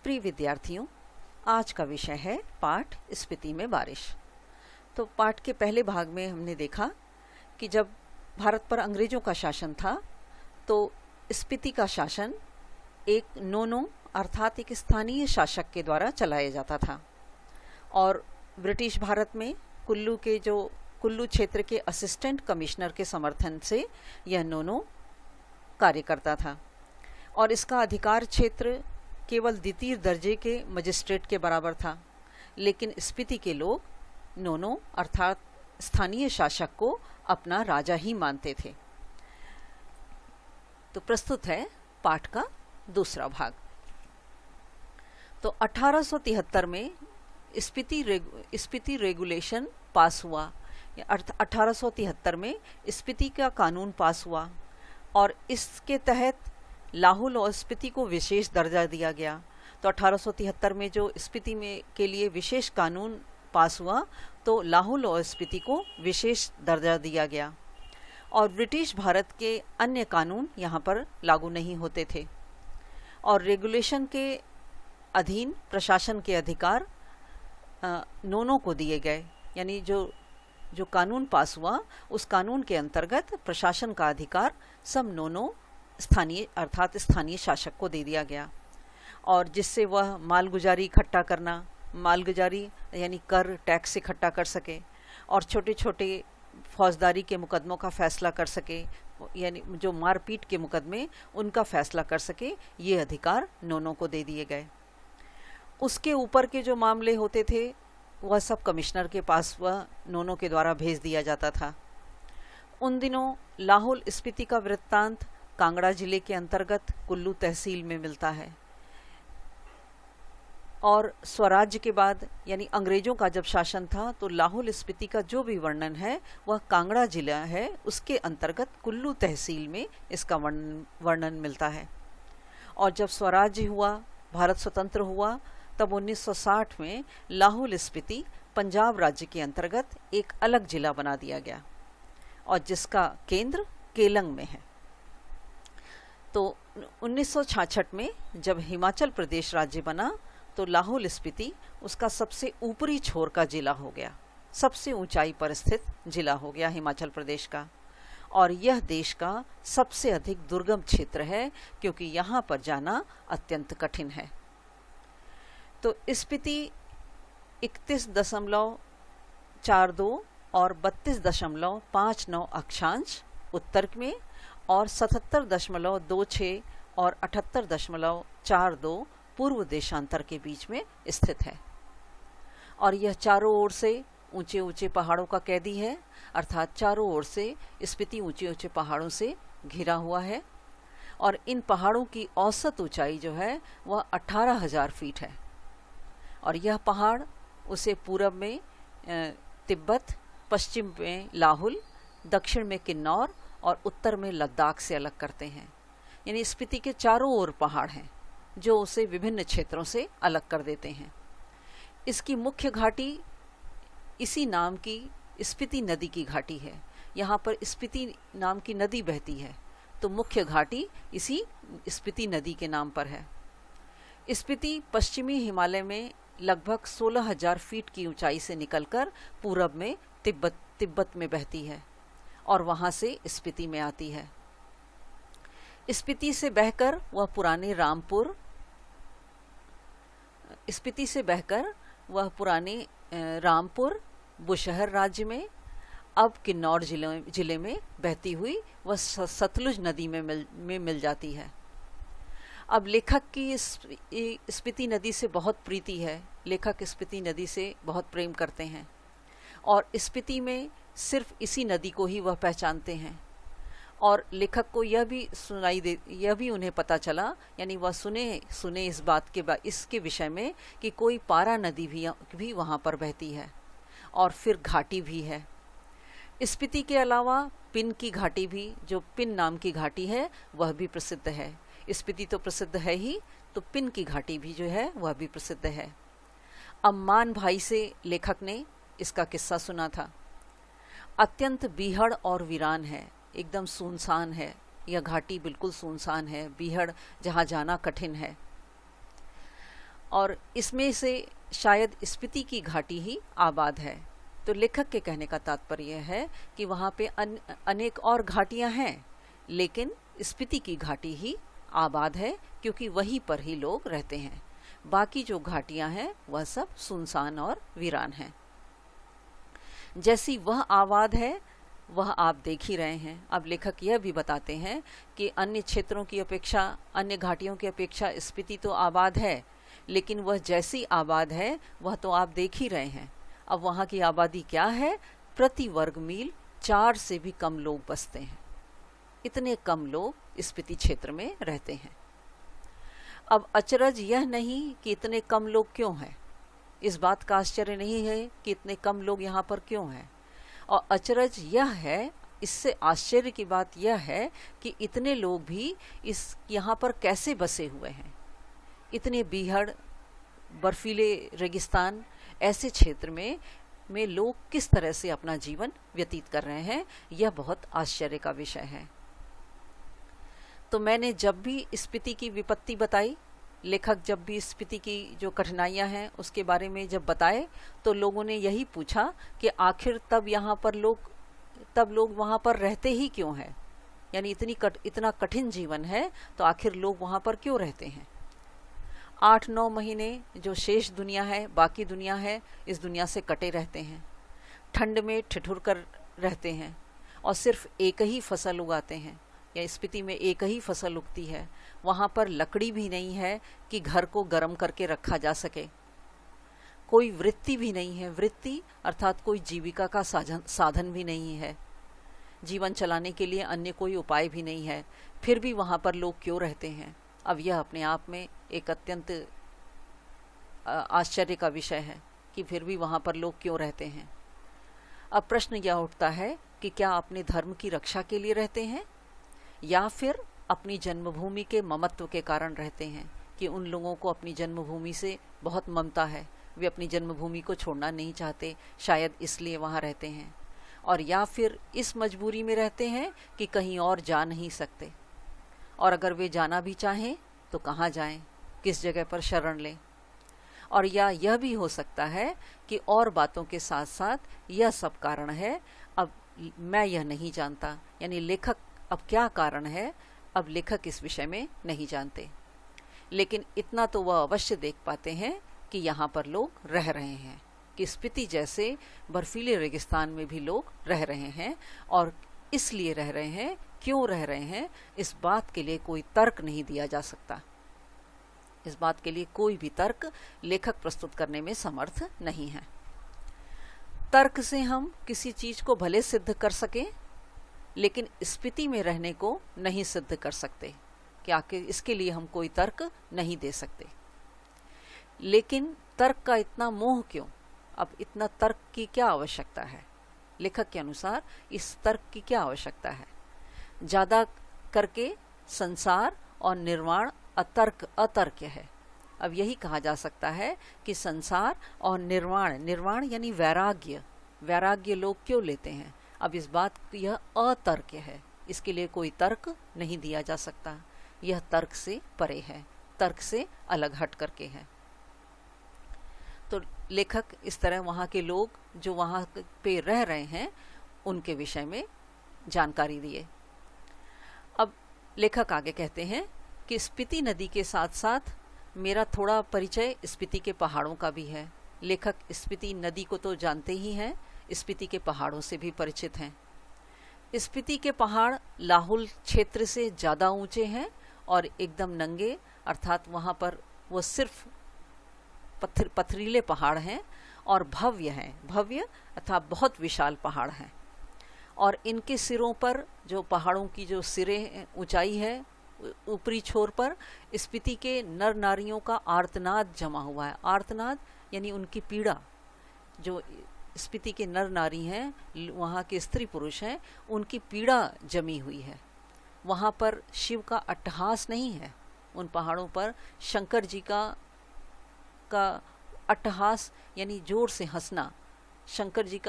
प्रिय विद्यार्थियों, आज का विषय है पाठ स्पीति में बारिश। तो पाठ के पहले भाग में हमने देखा कि जब भारत पर अंग्रेजों का शासन था तो स्पीति का शासन एक नोनो अर्थात एक स्थानीय शासक के द्वारा चलाया जाता था और ब्रिटिश भारत में कुल्लू क्षेत्र के असिस्टेंट कमिश्नर के समर्थन से यह नोनो कार्य करता था और इसका अधिकार क्षेत्र केवल द्वितीय दर्जे के मजिस्ट्रेट के बराबर था। लेकिन स्पीति के लोग नोनो अर्थात स्थानीय शासक को अपना राजा ही मानते थे। तो प्रस्तुत है पाठ का दूसरा भाग। तो 1873 में स्पीति रेगुलेशन पास हुआ। 1873 में स्पीति का कानून पास हुआ और इसके तहत लाहौल और स्पीति को विशेष दर्जा दिया गया। तो 1873 में जो स्पीति में के लिए विशेष कानून पास हुआ तो लाहौल और स्पीति को विशेष दर्जा दिया गया और ब्रिटिश भारत के अन्य कानून यहाँ पर लागू नहीं होते थे और रेगुलेशन के अधीन प्रशासन के अधिकार नोनो को दिए गए। यानी जो कानून पास हुआ उस कानून के अंतर्गत प्रशासन का अधिकार सब नोनो स्थानीय शासक को दे दिया गया और जिससे वह मालगुजारी इकट्ठा करना, मालगुजारी यानी कर टैक्स इकट्ठा कर सके और छोटे छोटे फौजदारी के मुकदमों का फैसला कर सके, यानी जो मारपीट के मुकदमे उनका फैसला कर सके, ये अधिकार नोनो को दे दिए गए। उसके ऊपर के जो मामले होते थे वह सब कमिश्नर के पास वह नोनो के द्वारा भेज दिया जाता था। उन दिनों लाहौल स्पीति का वृत्तांत कांगड़ा जिले के अंतर्गत कुल्लू तहसील में मिलता है और स्वराज्य के बाद यानी अंग्रेजों का जब शासन था तो लाहौल स्पीति का जो भी वर्णन है वह कांगड़ा जिला है उसके अंतर्गत कुल्लू तहसील में इसका वर्णन मिलता है। और जब स्वराज्य हुआ, भारत स्वतंत्र हुआ, तब 1960 में लाहौल स्पीति पंजाब राज्य के अंतर्गत एक अलग जिला बना दिया गया और जिसका केंद्र केलंग में है। तो 1966 में जब हिमाचल प्रदेश राज्य बना तो लाहौल स्पीति उसका सबसे ऊपरी छोर का जिला हो गया, सबसे ऊंचाई पर स्थित जिला हो गया हिमाचल प्रदेश का। और यह देश का सबसे अधिक दुर्गम क्षेत्र है क्योंकि यहाँ पर जाना अत्यंत कठिन है। तो स्पीति 31.42 और 32.59 अक्षांश उत्तर में और 77.26 और 78.42 पूर्व देशांतर के बीच में स्थित है और यह चारों ओर से ऊंचे ऊंचे पहाड़ों का कैदी है, अर्थात चारों ओर से स्पीति ऊंचे ऊंचे पहाड़ों से घिरा हुआ है और इन पहाड़ों की औसत ऊंचाई जो है वह 18,000 फीट है और यह पहाड़ उसे पूरब में तिब्बत, पश्चिम में लाहौल, दक्षिण में किन्नौर और उत्तर में लद्दाख से अलग करते हैं। यानी स्पीति के चारों ओर पहाड़ हैं जो उसे विभिन्न क्षेत्रों से अलग कर देते हैं। इसकी मुख्य घाटी इसी नाम की स्पीति नदी की घाटी है। यहाँ पर स्पीति नाम की नदी बहती है तो मुख्य घाटी इसी स्पीति नदी के नाम पर है। स्पीति पश्चिमी हिमालय में लगभग 16,000 फीट की ऊंचाई से निकलकर पूरब में तिब्बत में बहती है और वहां से स्पीति में आती है। स्पीति से बहकर वह पुराने रामपुर बुशहर राज्य में, अब किन्नौर जिले में बहती हुई वह सतलुज नदी में मिल जाती है। अब लेखक की स्पीति नदी से बहुत प्रीति है, लेखक स्पीति नदी से बहुत प्रेम करते हैं और स्पीति में सिर्फ इसी नदी को ही वह पहचानते हैं और लेखक को यह भी उन्हें पता चला, यानी वह सुने इस बात के इसके विषय में कि कोई पारा नदी भी वहाँ पर बहती है और फिर घाटी भी है। स्पीति के अलावा पिन की घाटी भी, जो पिन नाम की घाटी है, वह भी प्रसिद्ध है। स्पीति तो प्रसिद्ध है ही, तो पिन की घाटी भी जो है वह भी प्रसिद्ध है। अम्मान भाई से लेखक ने इसका किस्सा सुना था। अत्यंत बीहड़ और वीरान है, एकदम सुनसान है, यह घाटी बिल्कुल सुनसान है, बीहड़, जहाँ जाना कठिन है। और इसमें से शायद स्पीति की घाटी ही आबाद है। तो लेखक के कहने का तात्पर्य है कि वहाँ पे अनेक और घाटियाँ हैं, लेकिन स्पीति की घाटी ही आबाद है, क्योंकि वहीं पर ही लोग रहते हैं। बाकी जो घाटियाँ हैं वह सब सुनसान और वीरान हैं। जैसी वह आबाद है वह आप देख ही रहे हैं। अब लेखक यह भी बताते हैं कि अन्य क्षेत्रों की अपेक्षा, अन्य घाटियों की अपेक्षा स्पीति तो आबाद है, लेकिन वह जैसी आबाद है वह तो आप देख ही रहे हैं। अब वहाँ की आबादी क्या है? प्रति वर्ग मील 4 से भी कम लोग बसते हैं। इतने कम लोग स्पीति क्षेत्र में रहते हैं। अब अचरज यह नहीं कि इतने कम लोग क्यों हैं, इस बात का आश्चर्य नहीं है कि इतने कम लोग यहाँ पर क्यों हैं। और अचरज यह है, इससे आश्चर्य की बात यह है कि इतने लोग भी इस यहाँ पर कैसे बसे हुए हैं। इतने बीहड़, बर्फीले रेगिस्तान, ऐसे क्षेत्र में लोग किस तरह से अपना जीवन व्यतीत कर रहे हैं, यह बहुत आश्चर्य का विषय है। तो मैंने जब भी स्पीति की विपत्ति बताई, लेखक जब भी स्पीति की जो कठिनाइयां हैं उसके बारे में जब बताए, तो लोगों ने यही पूछा कि आखिर तब लोग वहाँ पर रहते ही क्यों हैं। यानी इतना कठिन जीवन है तो आखिर लोग वहाँ पर क्यों रहते हैं। 8-9 महीने जो शेष दुनिया है, बाकी दुनिया है, इस दुनिया से कटे रहते हैं, ठंड में ठिठुर कर रहते हैं और सिर्फ एक ही फसल उगाते हैं, या स्पीति में एक ही फसल उगती है। वहाँ पर लकड़ी भी नहीं है कि घर को गर्म करके रखा जा सके। कोई वृत्ति भी नहीं है, वृत्ति अर्थात कोई जीविका का साधन भी नहीं है। जीवन चलाने के लिए अन्य कोई उपाय भी नहीं है। फिर भी वहाँ पर लोग क्यों रहते हैं? अब यह अपने आप में एक अत्यंत आश्चर्य का विषय है कि फिर भी वहाँ पर लोग क्यों रहते हैं। अब प्रश्न यह उठता है कि क्या अपने धर्म की रक्षा के लिए रहते हैं, या फिर अपनी जन्मभूमि के ममत्व के कारण रहते हैं, कि उन लोगों को अपनी जन्मभूमि से बहुत ममता है, वे अपनी जन्मभूमि को छोड़ना नहीं चाहते, शायद इसलिए वहाँ रहते हैं। और या फिर इस मजबूरी में रहते हैं कि कहीं और जा नहीं सकते, और अगर वे जाना भी चाहें तो कहाँ जाएं, किस जगह पर शरण लें। और या यह भी हो सकता है कि और बातों के साथ साथ यह सब कारण है, अब मैं यह नहीं जानता। यानी लेखक अब क्या कारण है, अब लेखक इस विषय में नहीं जानते, लेकिन इतना तो वह अवश्य देख पाते हैं कि यहाँ पर लोग रह रहे हैं, कि स्पीति जैसे बर्फीले रेगिस्तान में भी लोग रह रहे हैं। और इसलिए रह रहे हैं, क्यों रह रहे हैं, इस बात के लिए कोई तर्क नहीं दिया जा सकता। इस बात के लिए कोई भी तर्क लेखक प्रस्तुत करने में समर्थ नहीं है। तर्क से हम किसी चीज को भले सिद्ध कर सकें, लेकिन स्पीति में रहने को नहीं सिद्ध कर सकते, कि आखिर इसके लिए हम कोई तर्क नहीं दे सकते। लेकिन तर्क का इतना मोह क्यों? अब इतना तर्क की क्या आवश्यकता है? लेखक के अनुसार इस तर्क की क्या आवश्यकता है? ज्यादा करके संसार और निर्वाण अतर्क है। अब यही कहा जा सकता है कि संसार और निर्वाण यानी वैराग्य लोग क्यों लेते हैं। अब इस बात यह अतर्क है, इसके लिए कोई तर्क नहीं दिया जा सकता। यह तर्क से परे है, तर्क से अलग हट करके है। तो लेखक इस तरह वहाँ के लोग जो वहाँ पे रह रहे हैं उनके विषय में जानकारी दिए। अब लेखक आगे कहते हैं कि स्पीति नदी के साथ साथ मेरा थोड़ा परिचय स्पीति के पहाड़ों का भी है। लेखक स्पीति नदी को तो जानते ही हैं, स्पीति के पहाड़ों से भी परिचित हैं। स्पीति के पहाड़ लाहुल क्षेत्र से ज़्यादा ऊंचे हैं और एकदम नंगे, अर्थात वहाँ पर वो सिर्फ पथरीले पहाड़ हैं और भव्य अर्थात बहुत विशाल पहाड़ हैं। और इनके सिरों पर जो पहाड़ों की जो सिरे ऊंचाई है, ऊपरी छोर पर स्पीति के नर नारियों का आर्तनाद जमा हुआ है। आर्तनाद यानी उनकी पीड़ा। जो स्पीति के नर नारी हैं, वहाँ के स्त्री पुरुष हैं, उनकी पीड़ा जमी हुई है। वहाँ पर शिव का अट्टहास नहीं है। उन पहाड़ों पर शंकर जी का अट्टहास यानी जोर से हंसना, शंकर जी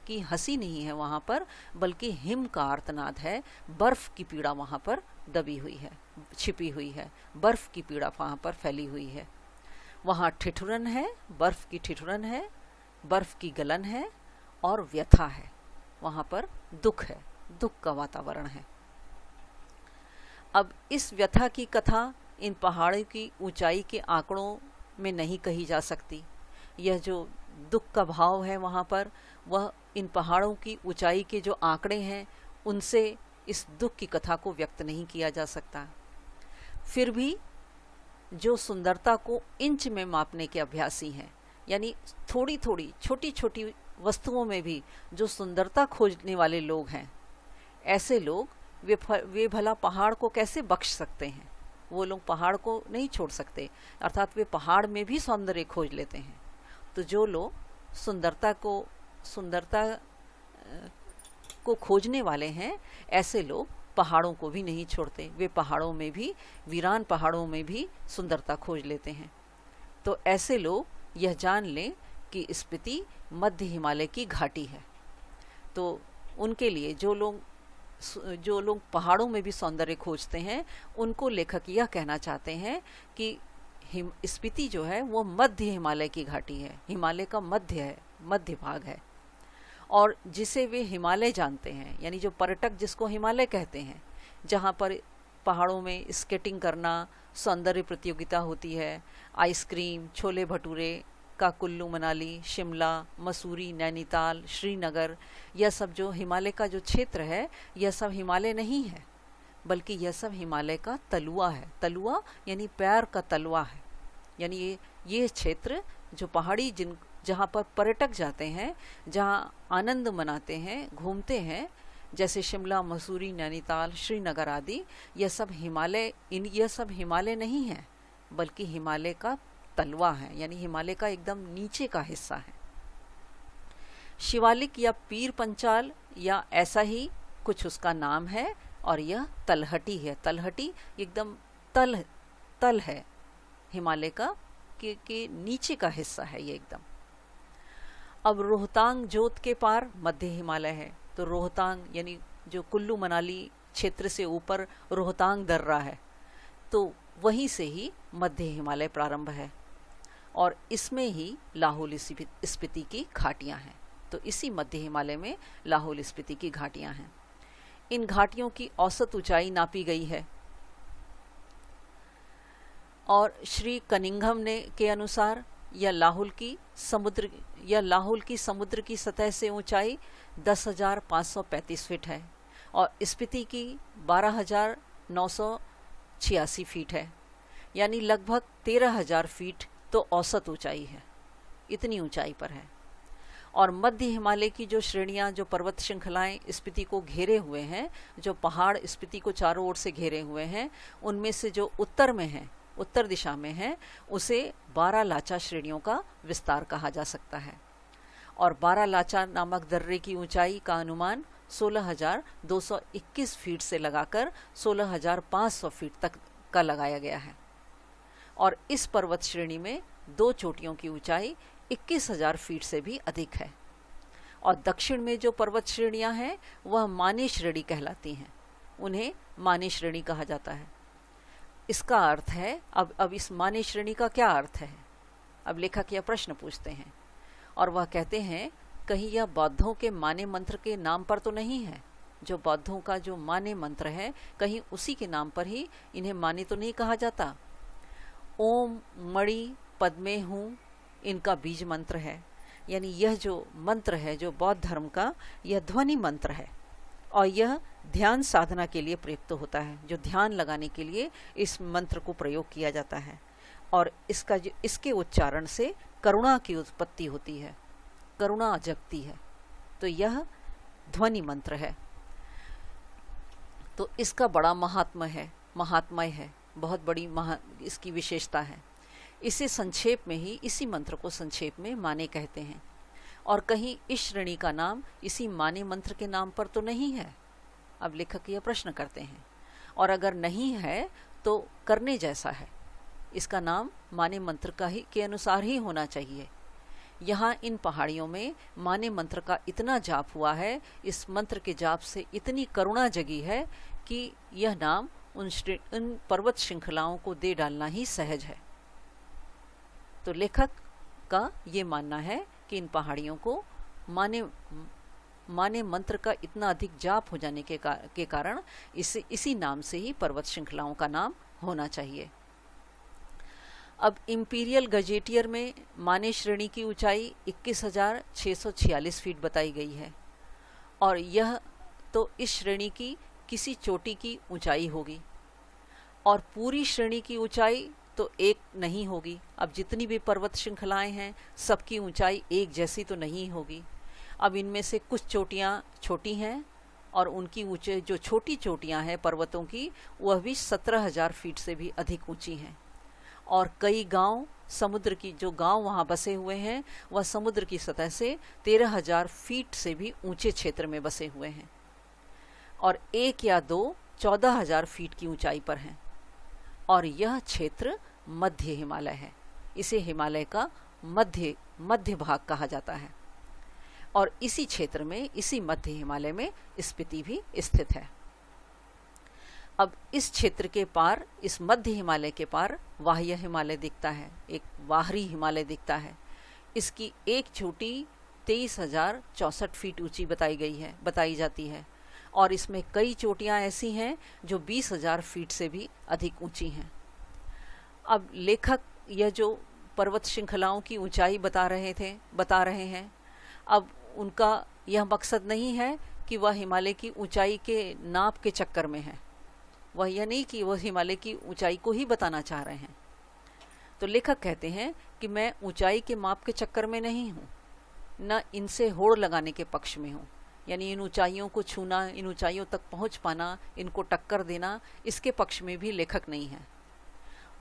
की हंसी नहीं है वहाँ पर, बल्कि हिम का आर्तनाद है। बर्फ की पीड़ा वहाँ पर दबी हुई है, छिपी हुई है। बर्फ की पीड़ा वहाँ पर फैली हुई है। वहाँ ठिठुरन है, बर्फ की ठिठुरन है, बर्फ की गलन है और व्यथा है। वहाँ पर दुख है, दुख का वातावरण है। अब इस व्यथा की कथा इन पहाड़ों की ऊंचाई के आंकड़ों में नहीं कही जा सकती। यह जो दुख का भाव है वहाँ पर, वह इन पहाड़ों की ऊंचाई के जो आंकड़े हैं उनसे इस दुख की कथा को व्यक्त नहीं किया जा सकता। फिर भी जो सुंदरता को इंच में मापने के अभ्यासी हैं, यानी थोड़ी थोड़ी छोटी छोटी वस्तुओं में भी जो सुंदरता खोजने वाले लोग हैं, ऐसे लोग वे भला पहाड़ को कैसे बख्श सकते हैं? वो लोग पहाड़ को नहीं छोड़ सकते, अर्थात वे पहाड़ में भी सौंदर्य खोज लेते हैं। तो जो लोग सुंदरता को खोजने वाले हैं, ऐसे लोग पहाड़ों को भी नहीं छोड़ते। वे पहाड़ों में भी, वीरान पहाड़ों में भी सुंदरता खोज लेते हैं। तो ऐसे लोग यह जान लें कि स्पीति मध्य हिमालय की घाटी है। तो उनके लिए जो लोग पहाड़ों में भी सौंदर्य खोजते हैं, उनको लेखक यह कहना चाहते हैं कि स्पीति जो है वो मध्य हिमालय की घाटी है, हिमालय का मध्य है, मध्य भाग है। और जिसे वे हिमालय जानते हैं, यानी जो पर्यटक जिसको हिमालय कहते हैं, जहाँ पर पहाड़ों में स्केटिंग करना, सौंदर्य प्रतियोगिता होती है, आइसक्रीम, छोले भटूरे का कुल्लू मनाली, शिमला, मसूरी, नैनीताल, श्रीनगर, यह सब जो हिमालय का जो क्षेत्र है, यह सब हिमालय नहीं है, बल्कि यह सब हिमालय का तलुआ है। तलुआ यानी पैर का तलवा है। यानी ये क्षेत्र जो पहाड़ी जहाँ पर पर्यटक जाते हैं, जहाँ आनंद मनाते हैं, घूमते हैं, जैसे शिमला, मसूरी, नैनीताल, श्रीनगर आदि, यह सब हिमालय नहीं है, बल्कि हिमालय का तलवा है, यानी हिमालय का एकदम नीचे का हिस्सा है। शिवालिक या पीर पंचाल या ऐसा ही कुछ उसका नाम है, और यह तलहटी है। तलहटी एकदम तल है हिमालय का के नीचे का हिस्सा है ये एकदम। अब रोहतांग जोत के पार मध्य हिमालय है। तो रोहतांग यानी जो कुल्लू मनाली क्षेत्र से ऊपर रोहतांग दर्रा है, तो वहीं से ही मध्य हिमालय प्रारंभ है, और इसमें ही लाहौल स्पीति की घाटियाँ हैं। तो इसी मध्य हिमालय में लाहौल स्पीति की घाटियाँ हैं। इन घाटियों की औसत ऊंचाई नापी गई है, और श्री कनिंघम ने के अनुसार यह लाहौल की समुद्र की सतह से ऊंचाई 10,535 फीट है, और स्पीति की 12,986 फीट है, यानी लगभग 13,000 फीट तो औसत ऊंचाई है। इतनी ऊंचाई पर है। और मध्य हिमालय की जो श्रेणियां, जो पर्वत श्रृंखलाएं स्पीति को घेरे हुए हैं, जो पहाड़ स्पीति को चारों ओर से घेरे हुए हैं, उनमें से जो उत्तर में है, उत्तर दिशा में है, उसे 12 लाचा श्रेणियों का विस्तार कहा जा सकता है। और 12 लाचा नामक दर्रे की ऊंचाई का अनुमान 16,221 फीट से लगाकर 16,500 फीट तक का लगाया गया है। और इस पर्वत श्रेणी में 2 चोटियों की ऊंचाई 21,000 फीट से भी अधिक है। और दक्षिण में जो पर्वत श्रेणियां हैं वह माने श्रेणी कहलाती हैं, उन्हें माने श्रेणी कहा जाता है। इसका अर्थ है, अब इस माने श्रेणी का क्या अर्थ है? अब लेखक यह प्रश्न पूछते हैं, और वह कहते हैं, कहीं यह बौद्धों के माने मंत्र के नाम पर तो नहीं है? जो बौद्धों का जो माने मंत्र है, कहीं उसी के नाम पर ही इन्हें माने तो नहीं कहा जाता? ओम मणि पद्मे हूँ इनका बीज मंत्र है, यानी यह जो मंत्र है जो बौद्ध धर्म का, यह ध्वनि मंत्र है, और यह ध्यान साधना के लिए प्रयुक्त होता है। जो ध्यान लगाने के लिए इस मंत्र को प्रयोग किया जाता है, और इसके उच्चारण से करुणा की उत्पत्ति होती है, करुणा जगती है। तो यह ध्वनि मंत्र है। तो इसका बड़ा महात्म्य है, बहुत बड़ी इसकी विशेषता है। इसे संक्षेप में ही, इसी मंत्र को संक्षेप में माने कहते हैं। और कहीं इस श्रेणी का नाम इसी माने मंत्र के नाम पर तो नहीं है? अब लेखक यह प्रश्न करते हैं, और अगर नहीं है तो करने जैसा है। इसका नाम माने मंत्र के अनुसार ही होना चाहिए। यहाँ इन पहाड़ियों में माने मंत्र का इतना जाप हुआ है, इस मंत्र के जाप से इतनी करुणा जगी है कि यह नाम उन पर्वत श्रृंखलाओं को दे डालना ही सहज है। तो लेखक का ये मानना है कि इन पहाड़ियों को माने मंत्र का इतना अधिक जाप हो जाने के कारण इसी नाम से ही पर्वत श्रृंखलाओं का नाम होना चाहिए। अब इंपीरियल गजेटियर में माने श्रेणी की ऊंचाई 21,646 फीट बताई गई है, और यह तो इस श्रेणी की किसी चोटी की ऊंचाई होगी, और पूरी श्रेणी की ऊंचाई तो एक नहीं होगी। अब जितनी भी पर्वत श्रृंखलाएं हैं सबकी ऊंचाई एक जैसी तो नहीं होगी। अब इनमें से कुछ चोटियां छोटी हैं, और उनकी ऊंचे जो छोटी चोटियां हैं पर्वतों की, वह भी 17,000 फीट से भी अधिक ऊंची हैं। और कई गांव समुद्र की जो गांव वहां बसे हुए हैं वह समुद्र की सतह से 13,000 फीट से भी ऊंचे क्षेत्र में बसे हुए हैं, और एक या दो 14,000 फीट की ऊंचाई पर हैं। और यह क्षेत्र मध्य हिमालय है, इसे हिमालय का मध्य भाग कहा जाता है, और इसी क्षेत्र में, इसी मध्य हिमालय में स्पीति भी स्थित है। अब इस क्षेत्र के पार, इस मध्य हिमालय के पार बाह्य हिमालय दिखता है, एक बाहरी हिमालय दिखता है। इसकी एक चोटी 23,064 फीट ऊंची बताई जाती है, और इसमें कई चोटियां ऐसी हैं जो 20,000 फीट से भी अधिक ऊंची हैं। अब लेखक यह जो पर्वत श्रृंखलाओं की ऊंचाई बता रहे हैं, अब उनका यह मकसद नहीं है कि वह हिमालय की ऊंचाई के नाप के चक्कर में है, वह यह नहीं कि वह हिमालय की ऊंचाई को ही बताना चाह रहे हैं। तो लेखक कहते हैं कि मैं ऊंचाई के माप के चक्कर में नहीं हूँ, न इनसे होड़ लगाने के पक्ष में हूँ, यानी इन ऊंचाइयों को छूना, इन ऊंचाइयों तक पहुँच पाना, इनको टक्कर देना, इसके पक्ष में भी लेखक नहीं है।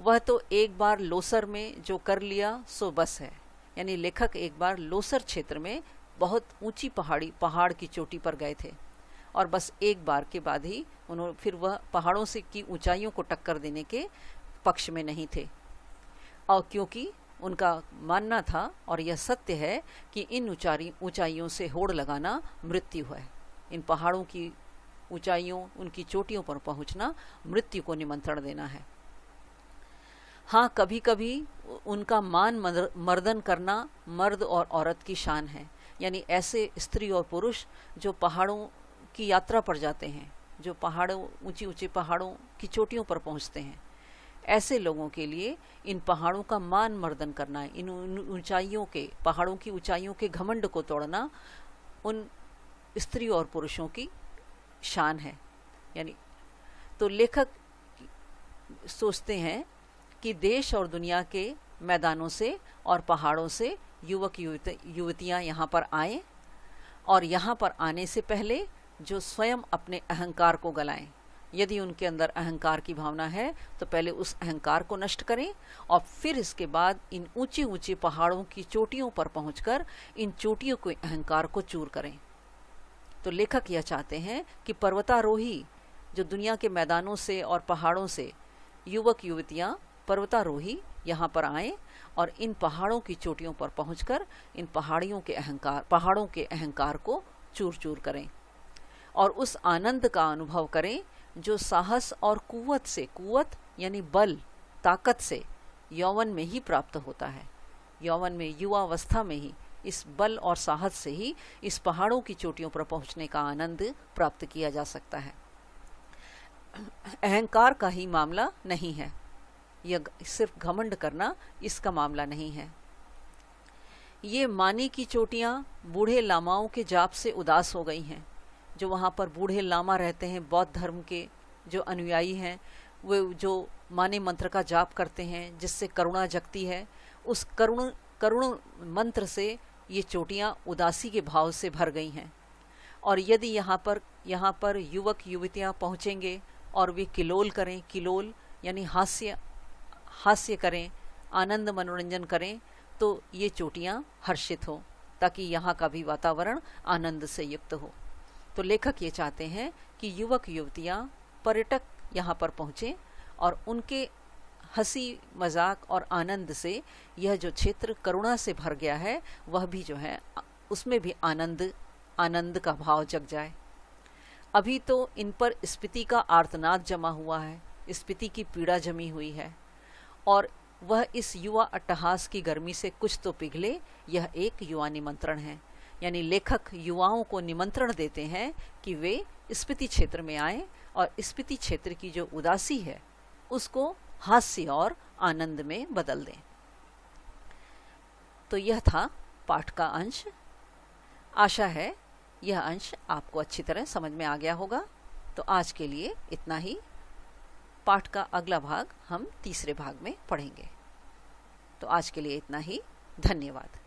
वह तो एक बार लोसर में जो कर लिया सो बस है, यानी लेखक एक बार लोसर क्षेत्र में बहुत ऊंची पहाड़ की चोटी पर गए थे, और बस एक बार के बाद ही फिर वह पहाड़ों से की ऊंचाइयों को टक्कर देने के पक्ष में नहीं थे। और क्योंकि उनका मानना था, और यह सत्य है, कि इन ऊंचाइयों से होड़ लगाना मृत्यु है। इन पहाड़ों की ऊंचाइयों, उनकी चोटियों पर पहुंचना मृत्यु को निमंत्रण देना है। हाँ, कभी कभी उनका मान मर्दन करना मर्द और औरत की शान है, यानी ऐसे स्त्री और पुरुष जो पहाड़ों की यात्रा पर जाते हैं, जो ऊंची पहाड़ों की चोटियों पर पहुंचते हैं, ऐसे लोगों के लिए इन पहाड़ों का मान मर्दन करना, इन ऊंचाइयों के, पहाड़ों की ऊंचाइयों के घमंड को तोड़ना उन स्त्री और पुरुषों की शान है। यानी तो लेखक सोचते हैं कि देश और दुनिया के मैदानों से और पहाड़ों से युवक युवतियां यहाँ पर आएं, और यहाँ पर आने से पहले जो स्वयं अपने अहंकार को गलाएं। यदि उनके अंदर अहंकार की भावना है तो पहले उस अहंकार को नष्ट करें, और फिर इसके बाद इन ऊंचे ऊंचे पहाड़ों की चोटियों पर पहुंचकर इन चोटियों के अहंकार को चूर करें। तो लेखक यह चाहते हैं कि पर्वतारोही जो दुनिया के मैदानों से और पहाड़ों से युवक युवतियां पर्वतारोही यहाँ पर आएं, और इन पहाड़ों की चोटियों पर पहुंचकर इन पहाड़ों के अहंकार को चूर चूर करें, और उस आनंद का अनुभव करें जो साहस और कुव्वत यानी बल, ताकत से यौवन में ही प्राप्त होता है। यौवन में, युवावस्था में ही इस बल और साहस से ही इस पहाड़ों की चोटियों पर पहुंचने का आनंद प्राप्त किया जा सकता है। अहंकार का ही मामला नहीं है, यह सिर्फ घमंड करना इसका मामला नहीं है। ये माने की चोटियां बूढ़े लामाओं के जाप से उदास हो गई हैं। जो वहाँ पर बूढ़े लामा रहते हैं, बौद्ध धर्म के जो अनुयायी हैं, वे जो माने मंत्र का जाप करते हैं जिससे करुणा जगती है, उस करुण मंत्र से ये चोटियाँ उदासी के भाव से भर गई हैं। और यदि यहाँ पर युवक युवतियाँ पहुँचेंगे और वे किलोल करें, किलोल यानी हास्य करें, आनंद मनोरंजन करें, तो ये चोटियाँ हर्षित हों, ताकि यहाँ का भी वातावरण आनंद से युक्त हो। तो लेखक ये चाहते हैं कि युवक युवतियाँ, पर्यटक यहाँ पर पहुँचें, और उनके हंसी मजाक और आनंद से यह जो क्षेत्र करुणा से भर गया है, वह भी जो है उसमें भी आनंद का भाव जग जाए। अभी तो इन पर स्पीति का आर्तनाद जमा हुआ है, स्पीति की पीड़ा जमी हुई है, और वह इस युवा अट्टहास की गर्मी से कुछ तो पिघले, यह एक युवा निमंत्रण है। यानी लेखक युवाओं को निमंत्रण देते हैं कि वे स्पीति क्षेत्र में आएं और स्पीति क्षेत्र की जो उदासी है उसको हास्य और आनंद में बदल दें। तो यह था पाठ का अंश। आशा है यह अंश आपको अच्छी तरह समझ में आ गया होगा। तो आज के लिए इतना ही। पाठ का अगला भाग हम तीसरे भाग में पढ़ेंगे। तो आज के लिए इतना ही। धन्यवाद।